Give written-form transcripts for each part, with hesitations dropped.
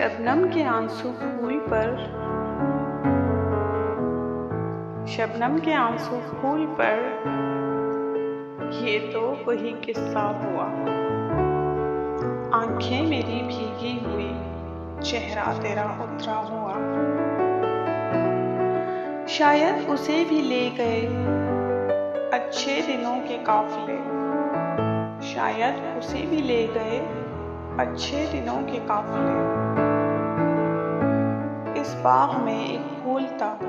शबनम के आंसू फूल पर ये तो वही किस्सा हुआ। आंखें मेरी भीगी हुई, चेहरा तेरा उतरा हुआ। शायद उसे भी ले गए अच्छे दिनों के काफिले, शायद उसे भी ले गए अच्छे दिनों के काफिले। इस बाग में एक फूल था,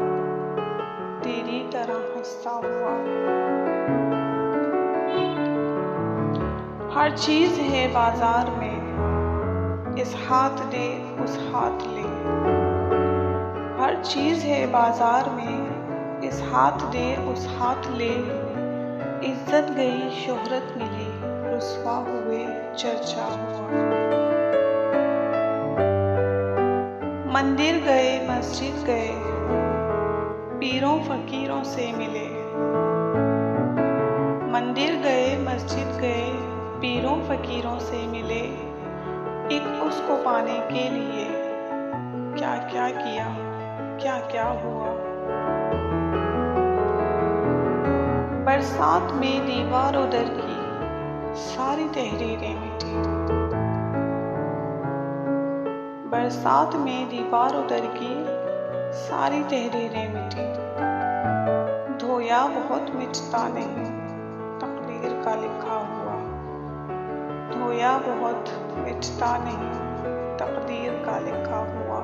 तेरी तरह हंसता हुआ। हर चीज है बाजार में, इस हाथ दे उस हाथ ले। हर चीज है बाजार में, इस हाथ दे उस हाथ ले। इज्जत गई शोहरत मिली, रुसवा हुए चर्चा हुआ। मंदिर गए मस्जिद गए, पीरों फकीरों से मिले। मंदिर गए मस्जिद गए, पीरों फकीरों से मिले। एक उसको पाने के लिए क्या क्या किया, क्या क्या हुआ। बरसात में दीवारों दर की सारी तहरीरें मिटी। बरसात में दीवारों दर की सारी तहरीरें मिटी। धोया बहुत मिटता नहीं, तकदीर का लिखा हुआ। धोया बहुत मिटता नहीं, तकदीर का लिखा हुआ।